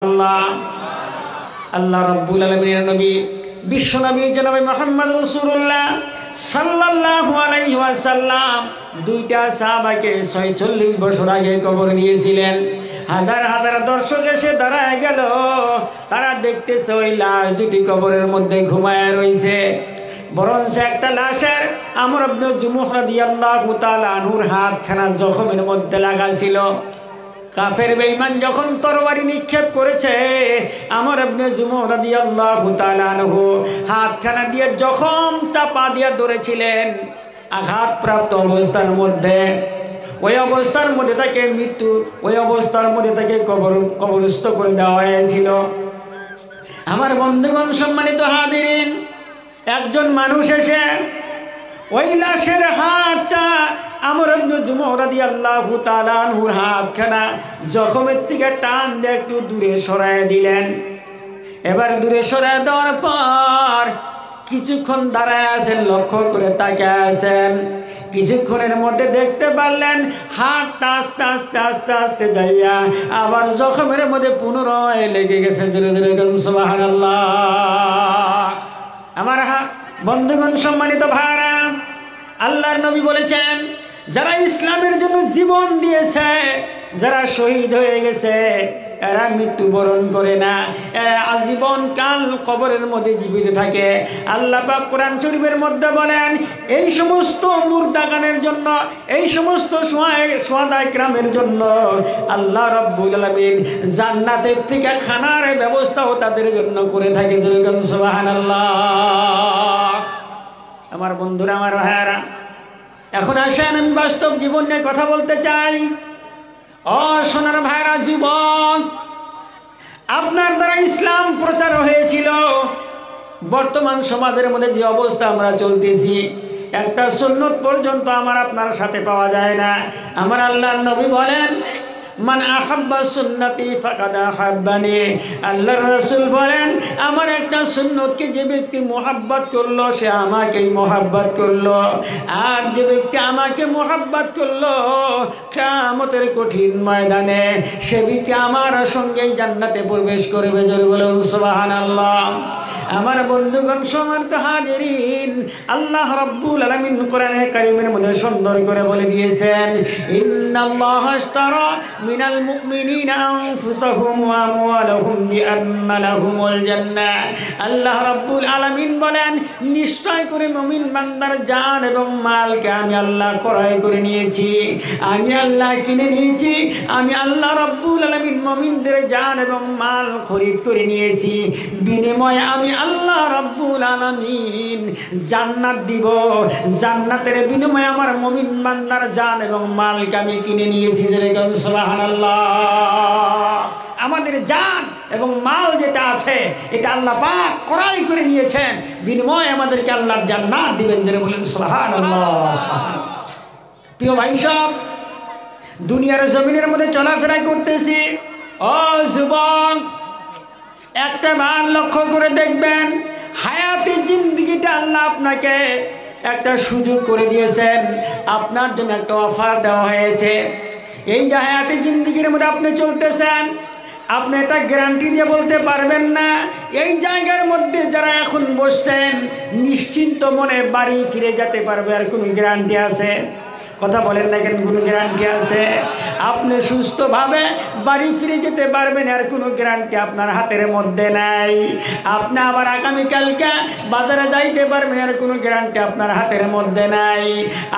আল্লাহ আল্লাহ রাব্বুল আলামিনের নবী বিশ্ব নবী জনাব মুহাম্মদ রাসূলুল্লাহ সাল্লাল্লাহু আলাইহি ওয়াসাল্লাম দুইটা সাহাবাকে 46 বছর আগে কবর দিয়েছিলেন। হাজার হাজার দর্শক এসে দাঁড়ায় গেল, তারা দেখতেছে ওই লাশ দুটি কবরের মধ্যে ঘুমায় রয়েছে। বরঞ্চ একটা লাশের আমর ইবনে জুমুহ রাদিয়াল্লাহু তাআলা আনহুর হাতখানা জখমের মধ্যে লাগা ছিল। কাফের বেঈমান যখন তরবারি নিক্ষেপ করেছে, আমর ইবনে জুমুহ রাদিয়াল্লাহু তাআলা আনহু হাতখানা দিয়ে জখম চাপা দিয়ে ধরেছিলেন। আঘাতপ্রাপ্ত অবস্থার মধ্যে, ওই অবস্থার মধ্যে তাকে মৃত্যু, ওই অবস্থার মধ্যে তাকে কবরস্থ করে দেওয়া হয়েছিল। আমার বন্ধুগণ, সম্মানিত হাজিরিন, একজন মানুষ এসে ওই লাশের হাতটা আমর ইবনে জুমুহ রাদিয়াল্লাহু তাআলা আনহুর হাতখানা জখমের থেকে টান দিয়ে একটু দূরে সরায় দিলেন। এবার দূরে সরায় দেওয়ার পর কিছুক্ষণ দাঁড়ায় আছেন, লক্ষ্য করে তাকিয়ে আছেন। কিছুক্ষণের মধ্যে দেখতে পারলেন হাতটা আস্তে আস্তে আস্তে আস্তে যাইয়া আবার জখমের মধ্যে পুনরায় লেগে গেছে। জোরে জোরে সুবহানাল্লাহ। আমার বন্ধুগণ, সম্মানিত ভাইরা, আল্লাহর নবী বলেছেন, যারা ইসলামের জন্য জীবন দিয়েছে, যারা শহীদ হয়ে গেছে, এরা মৃত্যুবরণ করে না, এরা আজীবন কাল কবরের মধ্যে জীবিত থাকে। আল্লাহ পাক কোরআন শরীফের মধ্যে বলেন, এই সমস্ত মুর্দাগানের জন্য, এই সমস্ত সুহাদা ইকরামের জন্য আল্লাহ রাব্বুল আলামিন জান্নাতের থেকে খানার ব্যবস্থাও তাদের জন্য করে থাকে। সুবহানাল্লাহ। আমার বন্ধুরা, আমার ভাইয়ারা, এখন আসেন আমি বাস্তব জীবন নিয়ে কথা বলতে চাই। ও সোনার ভাইরা, যুবক, আপনার দ্বারা ইসলাম প্রচার হয়েছিল। বর্তমান সমাজের মধ্যে যে অবস্থা আমরা চলতেছি, একটা সুন্নত পর্যন্ত আমার আপনার সাথে পাওয়া যায় না। আমার আল্লাহর নবী বলেন, মান আহাব্বা সুন্নতি ফাকাদ আহাব্বানি। আল্লাহর রাসূল বলেন, আমার একটা সুন্নতকে যে ব্যক্তি মোহাব্বত করলো, সে আমাকেই মোহাব্বত করলো। আর যে ব্যক্তি আমাকে মোহাব্বত করলো, কিয়ামতের কঠিন ময়দানে সে ব্যক্তি আমার সঙ্গেই জান্নাতে প্রবেশ করবে। জোরে বলুন সুবহানাল্লাহ। আমার বন্ধুগণ, সম্মানিত হাজিরিন, আল্লাহ রাব্বুল আলামিন কোরআনে কারীমের মধ্যে সুন্দর করে বলে দিয়েছেন, ইন্নাল্লাহা আশতারা মিনাল মুমিনিনা আনফুসাহুম ওয়া আমওয়ালাহুম বিআন্না লাহুমুল জান্নাহ। আল্লাহ রাব্বুল আলামিন বলেন, নিশ্চয় করে মুমিন বান্দার জান এবং মালকে আমি আল্লাহ ক্রয় করে নিয়েছি, আমি আল্লাহ কিনে নিয়েছি। আমি আল্লাহ রাব্বুল আলামিন মুমিনদের জান এবং মাল খরিদ করে নিয়েছি। বিনিময়ে আমি আল্লাহ রাব্বুল আলামিন জান্নাত দিব। জান্নাতের বিনিময়ে আমার মুমিন বান্দার জান এবং মালকে আমি কিনে নিয়েছি। সুবহানাল্লাহ। আমাদের জান এবং মাল যেটা আছে, এটা আল্লাহ পাক ক্রয় করে নিয়েছেন, বিনিময়ে আমাদেরকে আল্লাহ জান্নাত দিবেন। যারা বলেন সুবহানাল্লাহ। প্রিয় ভাই সব, দুনিয়ার জমিনের মধ্যে চলাফেরা করতেছি। ও যুবক, একটা বার লক্ষ্য করে দেখবেন, হায়াতি জিন্দেগিটা আল্লাহ আপনাকে একটা সুযোগ করে দিয়েছেন, আপনার জন্য একটা অফার দেওয়া হয়েছে। এই যে হায়াতি জিন্দেগির মধ্যে আপনি চলতেছেন, আপনি এটা গ্যারান্টি দিয়ে বলতে পারবেন না এই জায়গার মধ্যে যারা এখন বসছেন নিশ্চিন্ত মনে বাড়ি ফিরে যেতে পারবে, আর কোনো গ্যারান্টি আছে? কথা বলেন না কেন? কোনো গ্যারান্টি আছে? আপনি সুস্থভাবে বাড়ি ফিরে যেতে পারবেন, আর কোনো গ্যারান্টি আপনার হাতের মধ্যে নাই। আপনি আবার আগামীকালকে বাজারে যাইতে পারবেন, আর কোনো গ্যারান্টি আপনার হাতের মধ্যে নাই।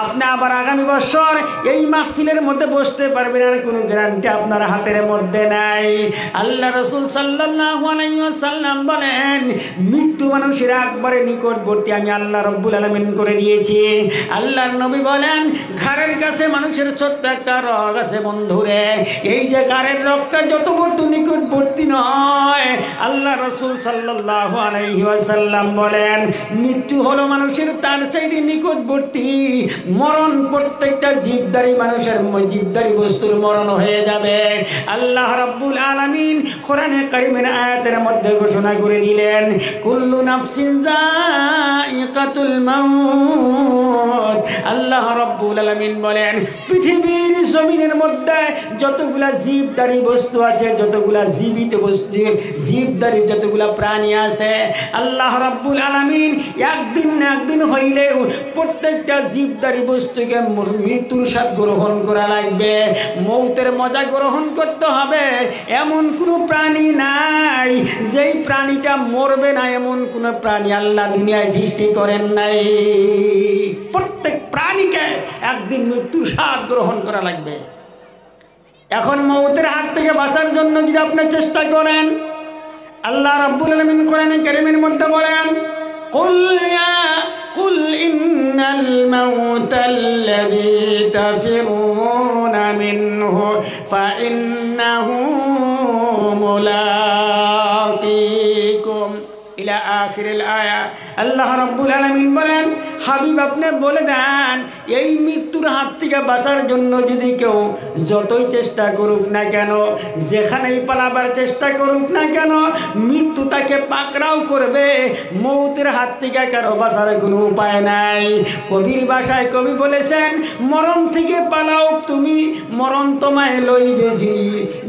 আপনি আবার আগামী বছর এই মাহফিলের মধ্যে বসতে পারবেন, আর কোনো গ্যারান্টি আপনার হাতের মধ্যে নাই। আল্লাহ রাসূল সাল্লাল্লাহু আলাইহি ওয়াসাল্লাম বলেন, মৃত্যু মানুষের একবারে নিকটবর্তী আমি আল্লাহ রাব্বুল আলামিন করে দিয়েছি। আল্লাহর নবী বলেন, ঘাড়ের কাছে মানুষের ছোট্ট একটা রগ আছে বন্ধুরে, এই যে ঘাড়ের রগটা যত বড় নিকটবর্তী নয়, আল্লাহ রাসূল সাল্লাল্লাহু আলাইহি ওয়াসাল্লাম বলেন, মৃত্যু হলো মানুষের তার চাইতে নিকটবর্তী মরণ। প্রত্যেকটা জীবধারী মানুষের জীবধারী বস্তুর মরণ হয়ে যাবে। আল্লাহ রাব্বুল আলামিন কোরআনে কারীমের আয়াতের মধ্যে ঘোষণা করে দিলেন, কুল্লু নাফসিন যায়িকাতুল মাউত। আল্লাহ রাব্বুল আলামিন বলেন, পৃথিবীর জমিনের মধ্যে যতগুলা জীবধারী বস্তু আছে, যতগুলা জীবিত বস্তু, জীবধারী যতগুলা প্রাণী আছে, আল্লাহ রাব্বুল আলামিন একদিন না একদিন হইলেও প্রত্যেকটা জীবধারী বস্তুকে মৃত্যুর স্বাদ গ্রহণ করা লাগবে, মৌতের মজা গ্রহণ করতে হবে। এমন কোনো প্রাণী নাই যেই প্রাণীটা মরবে না, এমন কোনো প্রাণী আল্লাহ দুনিয়ায় সৃষ্টি করেন নাই। প্রত্যেক প্রাণীকে একদিন মৃত্যুর স্বাদ গ্রহণ করা লাগবে। এখন মৌতের হাত থেকে বাঁচার জন্য যদি আপনি চেষ্টা করেন, আল্লাহ রাব্বুল আলামিন কোরআনে কারীমের মধ্যে বলেন, কুল ইন্নাল মাউতাল্লাযী তাফিরুনা মিনহু ফাইন্নাহু মুলাকীকুম ইলা আখিরিল আয়া। আল্লাহ রাব্বুল আলামিন বলেন, হাবিব আপনি বলে দেন, এই মৃত্যুর হাত থেকে বাঁচার জন্য যদি কেউ যতই চেষ্টা করুক না কেন, যেখানেই পালাবার চেষ্টা করুক না কেন, মৃত্যু তাকে পাকড়াও করবে। মৌতের হাত থেকে কারো বাঁচার কোনো উপায় নাই। কবির ভাষায় কবি বলেছেন, মরণ থেকে পালাও তুমি, মরণ তোমায় লইবে ধীরে,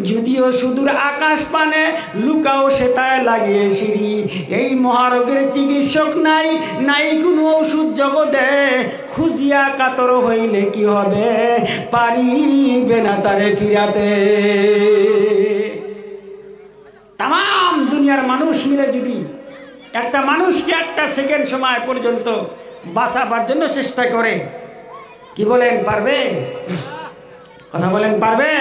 যদিও সুদূর আকাশ পানে লুকাও সেটায় লাগিয়ে সিঁড়ি। এই মহারোগের চিকিৎসক নাই, নাই কোনো ওষুধ জগতে, খুঁজিয়া কাতর হইলে কি হবে, পারিবে না তারে ফিরাতে। তাম দুনিয়ার মানুষ মিলে যদি একটা মানুষকে একটা সেকেন্ড সময় পর্যন্ত বাঁচাবার জন্য চেষ্টা করে, কি বলেন পারবে? কথা বলেন পারবে?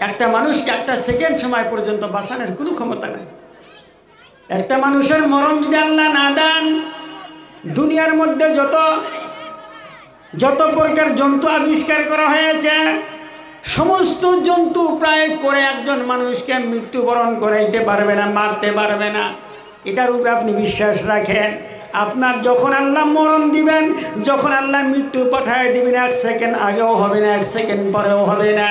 একটা মানুষকে একটা সেকেন্ড সময় পর্যন্ত বাঁচানোর কোনো ক্ষমতা নাই। একটা মানুষের মরণ যদি আল্লাহ না দেন, দুনিয়ার মধ্যে যত প্রকার জন্তু আবিষ্কার করা হয়েছে, সমস্ত জন্তু প্রায় করে একজন মানুষকে মৃত্যুবরণ করাইতে পারবে না, মারতে পারবে না। এটার উপরে আপনি বিশ্বাস রাখেন? আপনার যখন আল্লাহ মরণ দিবেন, যখন আল্লাহ মৃত্যু পাঠায় দিবেন, এক সেকেন্ড আগেও হবে না, এক সেকেন্ড পরেও হবে না।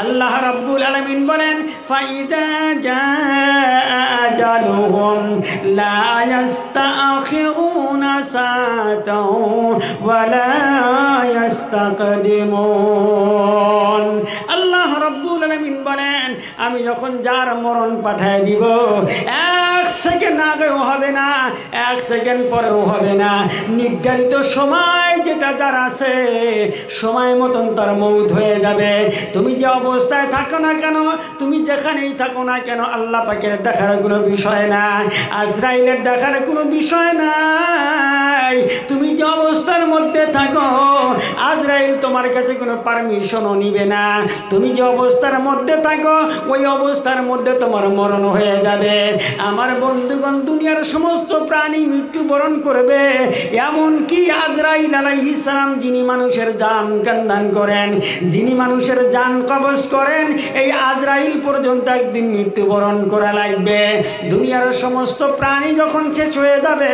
আল্লাহ রাব্বুল আলামিন বলেন, ফাইদা জাআ আজালুহুম লা ইস্তাখিরুনা সাআতাও ওয়া লা ইস্তাকদিমুন। আল্লাহ রাব্বুল আলামিন বলেন, আমি যখন যার মরণ পাঠায় দিব, এক সেকেন্ড আগেও হবে না, এক সেকেন্ড পরেও হবে না। নির্ধারিত সময় যেটা যার আছে, সময় মতন তার মৌত হয়ে যাবে। তুমি যে অবস্থায় থাকো না কেন, তুমি যেখানেই থাকো না কেন, আল্লাহ পাকের দেখার কোনো বিষয় না, আজরাইলের দেখার কোনো বিষয় নাই। তুমি যে অবস্থার মধ্যে থাকো, আজরাইল তোমার কাছে কোনো পারমিশনও নিবে না। তুমি যে অবস্থার মধ্যে থাকো, ওই অবস্থার মধ্যে তোমার মরণ হয়ে যাবে। আমার বন্ধুগণ, দুনিয়ার সমস্ত প্রাণী মৃত্যুবরণ করবে, এমনকি আজরাইল আলাইহিস সালাম, যিনি মানুষের জান দান করেন, যিনি মানুষের জান কবজ করেন, এই আজরাইল পর্যন্ত একদিন মৃত্যুবরণ করা লাগবে। দুনিয়ার সমস্ত প্রাণী যখন শেষ হয়ে যাবে,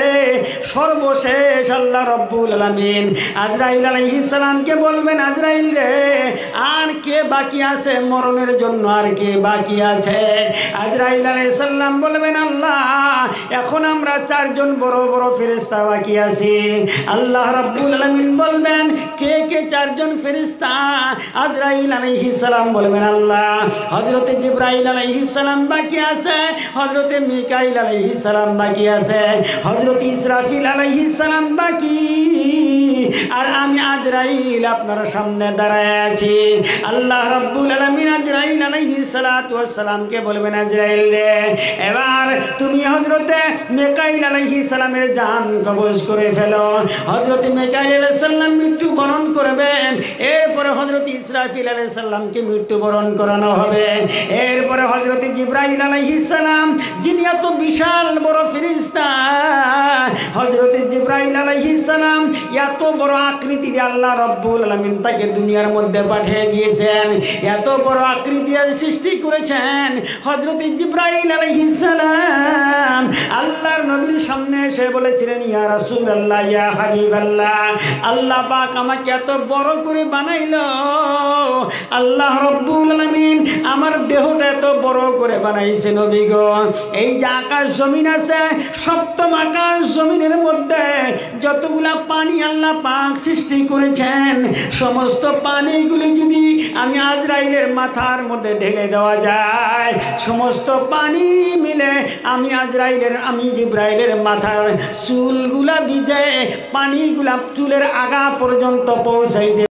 সর্বশেষ আল্লাহ রাব্বুল আলামিন আজরাইল আলাইহিস সালামকে বলবেন, আজরাইল রে, আর কে বাকি আছে মরণের জন্য, আর কে বাকি আছে? আজরাইল আলাইহিস সালাম বলবেন, আল্লাহ, এখন আমরা চারজন বড় বড় ফেরেশতা বাকি আছি। আল্লাহ রাব্বুল আলামিন বলবেন, কে কে চারজন ফেরেশতা? আজরাইল আলাইহিস সালাম বলবেন, আল্লাহ, হযরতে জিবরাইল আলাইহিস সালাম বাকি আছে, হযরতে মিকাইল আলাইহিস সালাম বাকি আছে, হযরতে ইসরাফিল আলাইহিস সালাম বাকি, আর আমি আজরাইল আপনার সামনে দাঁড়ায় আছি। আল্লাহ রাব্বুল আলামিন আজরাইল আলাইহিস সালাতু ওয়াস সালামকে বলবেন, আজরাইল রে, এবার তুমি হযরতে মিকাইল আলাইহিস সালামের জান কবজ করে ফেলো। হযরতে মিকাইল আলাইহিস সালাম মৃত্যুবরণ করবেন, এরপরে হযরতে ইসরাফিল আলাইহিস সালামকে মৃত্যুবরণ করানো হবে। এরপরে হযরতে জিবরাইল আলাইহিস সালাম, যিনি এত বিশাল বড় ফেরেশতা, হযরতে জিবরাইল আলাইহিস সালাম এত বড় আকৃতি দিয়ে আল্লাহ রব্বুল আলামিন তাকে দুনিয়ার মধ্যে পাঠিয়ে দিয়েছেন, এত বড় আকৃতি সৃষ্টি করেছেন। হযরত জিবরাইল আলাইহিস সালাম আল্লাহর নবীর সামনে এসে বলেছিলেন, ইয়া রাসূলুল্লাহ, ইয়া হাবিবাল্লাহ, আল্লাহ পাক আমাকে এত বড় করে বানাইলো, আল্লাহ রব্বুল আলামিন আমার দেহটা এত বড় করে বানাইছে নবী গো। এই যে আকাশ জমিন আছে, সপ্তম আকাশ জমিনের মধ্যে যতগুলা পানি আল্লাহ পাক সৃষ্টি করেছেন, সমস্ত পানিগুলি যদি আমি আজরাইলের মাথার মধ্যে ঢেলে দেওয়া যায়, সমস্ত পানি মিলে আমি জিবরাইলের মাথার চুলগুলা ভিজে পানিগুলা চুলের আগা পর্যন্ত পৌঁছাইতে